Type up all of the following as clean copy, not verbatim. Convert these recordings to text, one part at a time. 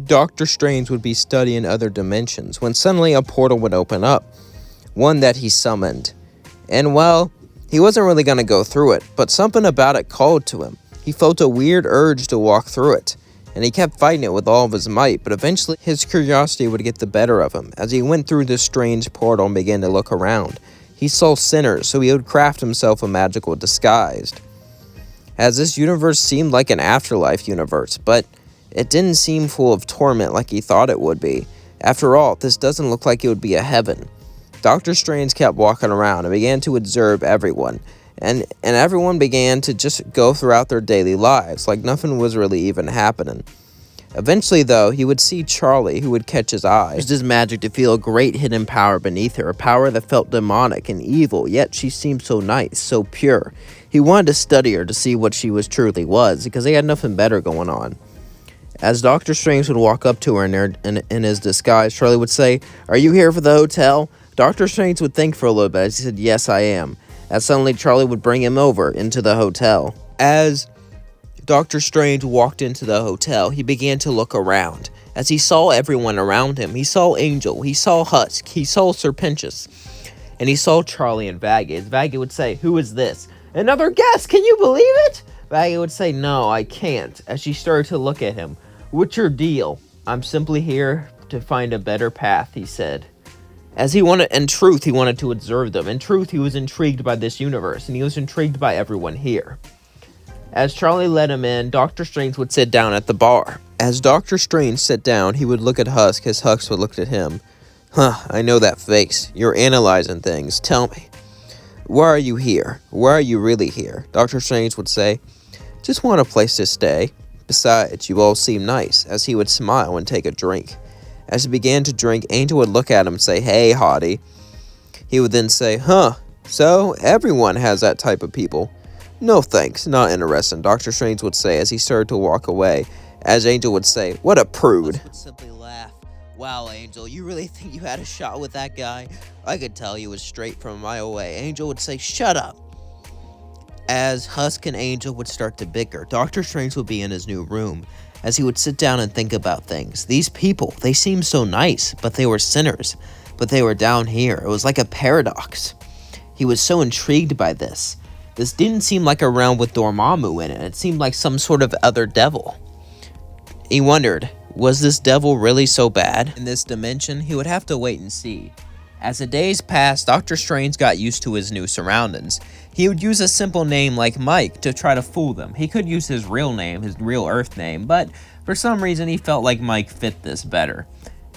Doctor Strange would be studying other dimensions when suddenly a portal would open up, one that he summoned. And well, he wasn't really going to go through it, but something about it called to him. He felt a weird urge to walk through it, and he kept fighting it with all of his might, but eventually his curiosity would get the better of him. As he went through this strange portal and began to look around, he saw sinners, so he would craft himself a magical disguise. As this universe seemed like an afterlife universe, but it didn't seem full of torment like he thought it would be. After all, this doesn't look like it would be a heaven. Doctor Strange kept walking around and began to observe everyone, and everyone began to just go throughout their daily lives like nothing was really even happening. Eventually, though, he would see Charlie, who would catch his eye. He used his magic to feel a great hidden power beneath her, a power that felt demonic and evil, yet she seemed so nice, so pure. He wanted to study her to see what she truly was, because they had nothing better going on. As Doctor Strange would walk up to her in his disguise, Charlie would say, "Are you here for the hotel?" Doctor Strange would think for a little bit as he said, "Yes, I am." As suddenly Charlie would bring him over into the hotel. As Doctor Strange walked into the hotel, he began to look around. As he saw everyone around him, he saw Angel, he saw Husk, he saw Serpentius, and he saw Charlie and Vaggie. As Vaggie would say, "Who is this? Another guest, can you believe it?" Vaggie would say, "No, I can't," as she started to look at him. "What's your deal?" "I'm simply here to find a better path," he said. As he wanted, in truth, he wanted to observe them. In truth, he was intrigued by this universe, and he was intrigued by everyone here. As Charlie let him in, Doctor Strange would sit down at the bar. As Doctor Strange sat down, he would look at Husk as Husk would look at him. I know that face. You're analyzing things. Tell me, why are you here? Why are you really here?" Doctor Strange would say, "Just want a place to stay. Besides, you all seem nice," as he would smile and take a drink. As he began to drink, Angel would look at him and say, "Hey, hottie." He would then say, "So everyone has that type of people." "No thanks, not interesting," Doctor Strange would say as he started to walk away. As Angel would say, "What a prude." Husk would simply laugh. "Wow, Angel, you really think you had a shot with that guy? I could tell you was straight from a mile away." Angel would say, "Shut up." As Husk and Angel would start to bicker, Doctor Strange would be in his new room. As he would sit down and think about things. These people, they seemed so nice, but they were sinners. But they were down here. It was like a paradox. He was so intrigued by this. This didn't seem like a realm with Dormammu in it. It seemed like some sort of other devil. He wondered, was this devil really so bad? In this dimension, he would have to wait and see. As the days passed, Doctor Strange got used to his new surroundings. He would use a simple name like Mike to try to fool them. He could use his real name, his real Earth name, but for some reason he felt like Mike fit this better.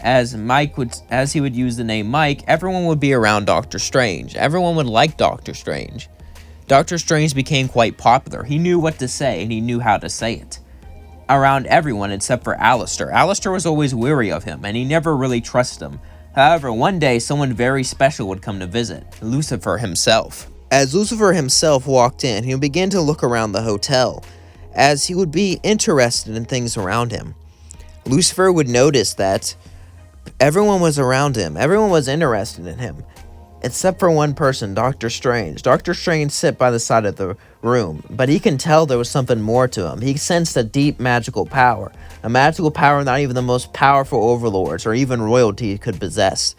As he would use the name Mike, everyone would be around Doctor Strange. Everyone would like Doctor Strange. Doctor Strange became quite popular. He knew what to say, and he knew how to say it. Around everyone except for Alistair. Alistair was always weary of him, and he never really trusted him. However, one day, someone very special would come to visit, Lucifer himself. As Lucifer himself walked in, he would begin to look around the hotel, as he would be interested in things around him. Lucifer would notice that everyone was around him, everyone was interested in him, except for one person, Doctor Strange. Doctor Strange sat by the side of the room, but he can tell there was something more to him. He sensed a deep magical power, a magical power not even the most powerful overlords or even royalty could possess.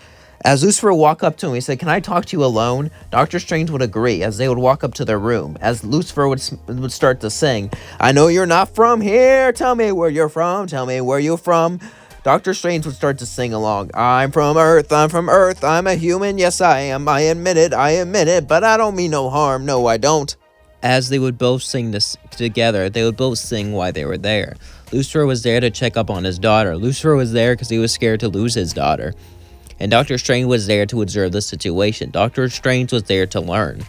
As Lucifer walked up to him, he said, "Can I talk to you alone?" Doctor Strange would agree as they would walk up to their room. As Lucifer would start to sing, "I know you're not from here, tell me where you're from, tell me where you're from." Doctor Strange would start to sing along. I'm from Earth, I'm a human, yes I am, I admit it, but I don't mean no harm, no I don't." As they would both sing this together, they would both sing why they were there. Lucifer was there to check up on his daughter. Lucifer was there because he was scared to lose his daughter. And Doctor Strange was there to observe the situation. Doctor Strange was there to learn.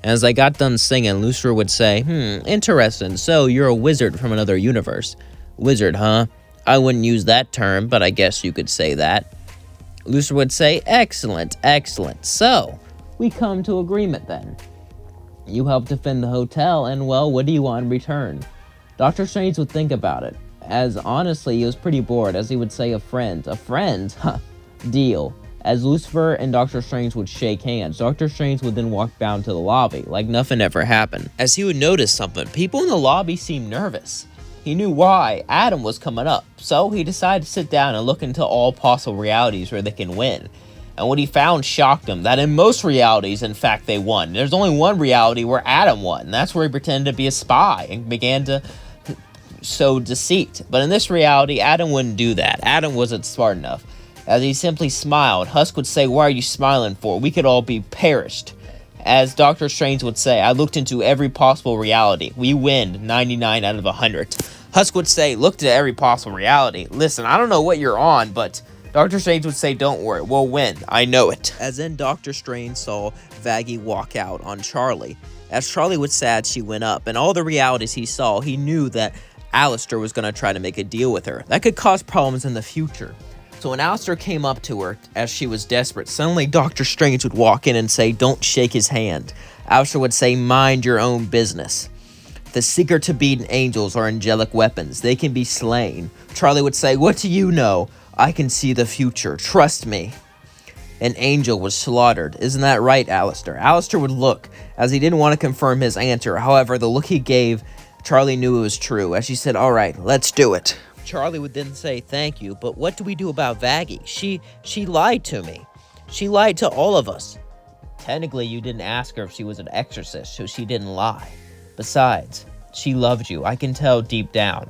As they got done singing, Lucifer would say, interesting, so you're a wizard from another universe. Wizard, huh? I wouldn't use that term, but I guess you could say that. Lucifer would say, excellent, excellent. So, we come to agreement then. You helped defend the hotel, and well, what do you want in return? Doctor Strange would think about it, as honestly, he was pretty bored, as he would say, a friend? Huh, deal. As Lucifer and Doctor Strange would shake hands, Doctor Strange would then walk down to the lobby, like nothing ever happened. As he would notice something, people in the lobby seemed nervous. He knew why Adam was coming up, so he decided to sit down and look into all possible realities where they can win. And what he found shocked him, that in most realities, in fact, they won. There's only one reality where Adam won, and that's where he pretended to be a spy and began to sow deceit. But in this reality, Adam wouldn't do that. Adam wasn't smart enough. As he simply smiled, Husk would say, "Why are you smiling for? We could all be perished." As Doctor Strange would say, "I looked into every possible reality. We win 99 out of 100. Husk would say, "Looked at every possible reality. Listen, I don't know what you're on, but..." Doctor Strange would say, "Don't worry, we'll win. I know it." As then Doctor Strange saw Vaggie walk out on Charlie. As Charlie was sad, she went up, and all the realities he saw, he knew that Alistair was going to try to make a deal with her. That could cause problems in the future. So when Alistair came up to her, as she was desperate, suddenly Doctor Strange would walk in and say, "Don't shake his hand." Alistair would say, "Mind your own business. The secret to beating angels are angelic weapons. They can be slain." Charlie would say, "What do you know? I can see the future. Trust me." An angel was slaughtered. Isn't that right, Alistair? Alistair would look, as he didn't want to confirm his answer. However, the look he gave, Charlie knew it was true. As she said, "All right, let's do it." Charlie would then say, "Thank you, but what do we do about Vaggie? She lied to me. She lied to all of us." "Technically, you didn't ask her if she was an exorcist, so she didn't lie. Besides, she loved you. I can tell deep down.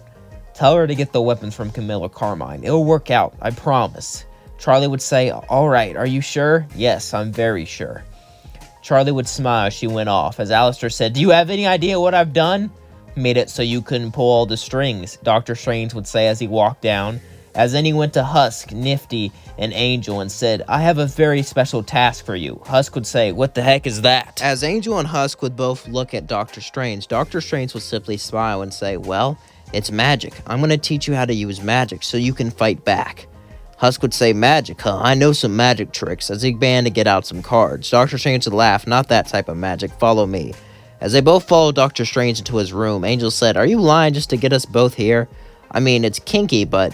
Tell her to get the weapons from Camilla Carmine. It'll work out, I promise." Charlie would say, "All right, are you sure?" "Yes, I'm very sure." Charlie would smile as she went off. As Alistair said, "Do you have any idea what I've done?" "Made it so you couldn't pull all the strings," Doctor Strange would say as he walked down. As then he went to Husk, Nifty, and Angel and said, "I have a very special task for you." Husk would say, "What the heck is that?" As Angel and Husk would both look at Doctor Strange would simply smile and say, "Well, it's magic. I'm going to teach you how to use magic so you can fight back." Husk would say, "Magic, huh? I know some magic tricks," as he began to get out some cards. Doctor Strange would laugh, "Not that type of magic. Follow me." As they both followed Doctor Strange into his room, Angel said, "Are you lying just to get us both here? I mean, it's kinky, but..."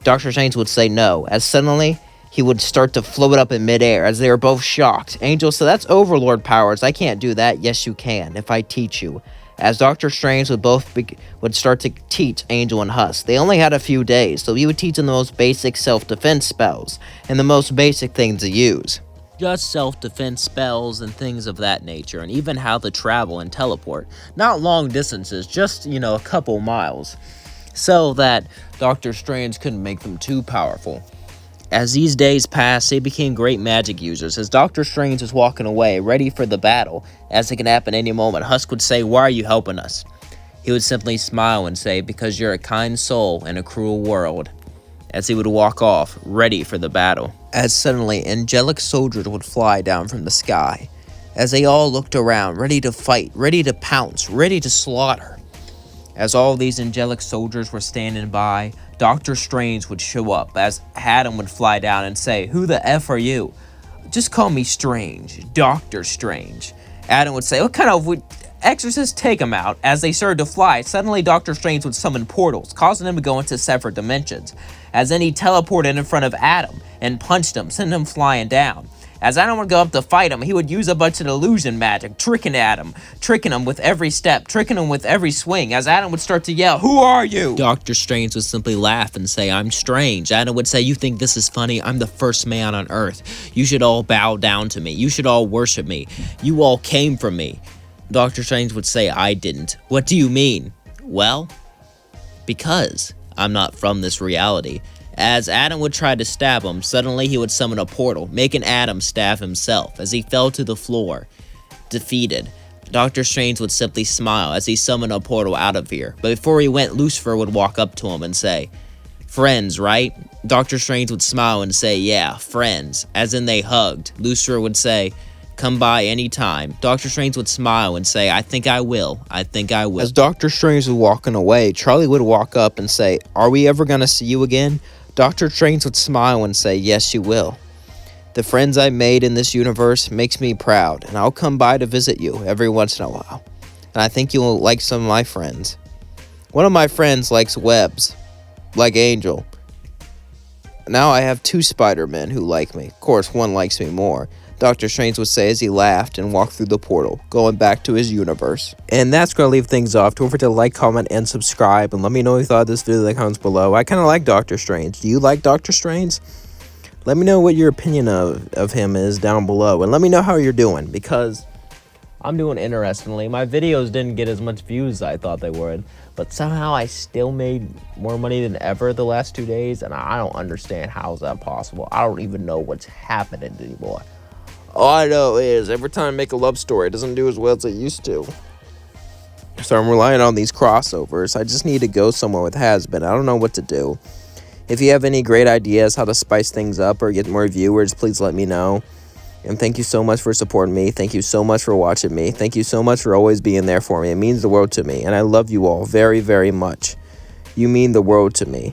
Doctor Strange would say no, as suddenly he would start to float up in midair, as they were both shocked. Angel said, "That's Overlord powers. I can't do that." "Yes, you can, if I teach you." As Doctor Strange would start to teach Angel and Husk. They only had a few days, so he would teach them the most basic self-defense spells, and the most basic things to use. Just self-defense spells and things of that nature, and even how to travel and teleport. Not long distances, just, a couple miles. So that Doctor Strange couldn't make them too powerful. As these days passed, they became great magic users. As Doctor Strange was walking away, ready for the battle, as it can happen any moment, Husk would say, "Why are you helping us?" He would simply smile and say, "Because you're a kind soul in a cruel world," as he would walk off, ready for the battle. As suddenly, angelic soldiers would fly down from the sky, as they all looked around, ready to fight, ready to pounce, ready to slaughter. As all these angelic soldiers were standing by, Doctor Strange would show up, as Adam would fly down and say, "Who the F are you?" "Just call me Strange, Doctor Strange." Adam would say, "What kind of exorcist? Take him out." As they started to fly, suddenly Doctor Strange would summon portals, causing them to go into separate dimensions. As then he teleported in front of Adam and punched him, sending him flying down. As Adam would go up to fight him, he would use a bunch of illusion magic, tricking Adam, tricking him with every step, tricking him with every swing. As Adam would start to yell, "Who are you?" Doctor Strange would simply laugh and say, "I'm Strange." Adam would say, "You think this is funny? I'm the first man on Earth. You should all bow down to me. You should all worship me. You all came from me." Doctor Strange would say, "I didn't." "What do you mean?" "Well, because I'm not from this reality." As Adam would try to stab him, suddenly he would summon a portal, making Adam stab himself. As he fell to the floor, defeated, Doctor Strange would simply smile as he summoned a portal out of here. But before he went, Lucifer would walk up to him and say, "Friends, right?" Doctor Strange would smile and say, "Yeah, friends." As in they hugged. Lucifer would say, "Come by any time." Doctor Strange would smile and say, "I think I will. I think I will." As Doctor Strange was walking away, Charlie would walk up and say, "Are we ever going to see you again?" Doctor Strange would smile and say, "Yes, you will. The friends I made in this universe makes me proud, and I'll come by to visit you every once in a while. And I think you'll like some of my friends. One of my friends likes webs, like Angel. Now I have two Spider-Men who like me. Of course, one likes me more. Doctor Strange would say as he laughed and walked through the portal, going back to his universe. And that's going to leave things off. Don't forget to like, comment, and subscribe, and let me know what you thought of this video in the comments below. I kind of like Doctor Strange. Do you like Doctor Strange? Let me know what your opinion of him is down below, and let me know how you're doing, because I'm doing interestingly. My videos didn't get as much views as I thought they would, but somehow I still made more money than ever the last 2 days, and I don't understand how is that possible. I don't even know what's happening anymore. all I know is every time I make a love story, it doesn't do as well as it used to. So I'm relying on these crossovers. I just need to go somewhere with Hazbin. I don't know what to do. If you have any great ideas how to spice things up or get more viewers, please let me know. And thank you so much for supporting me. Thank you so much for watching me. Thank you so much for always being there for me. It means the world to me. And I love you all very, very much. You mean the world to me.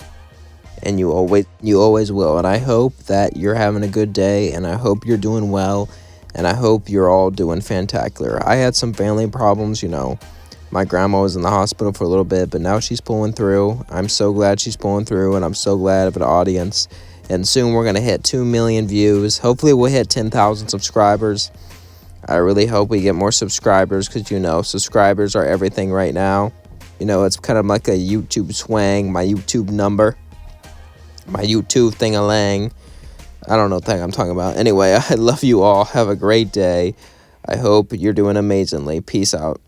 And you always will. And I hope that you're having a good day. And I hope you're doing well. And I hope you're all doing fantacular. I had some family problems, you know. My grandma was in the hospital for a little bit, but now she's pulling through. I'm so glad she's pulling through, and I'm so glad of an audience. And soon we're going to hit 2 million views. Hopefully we'll hit 10,000 subscribers. I really hope we get more subscribers because, you know, subscribers are everything right now. You know, it's kind of like a YouTube swang, my YouTube number, my YouTube thing-a-lang. I don't know the thing I'm talking about. Anyway, I love you all. Have a great day. I hope you're doing amazingly. Peace out.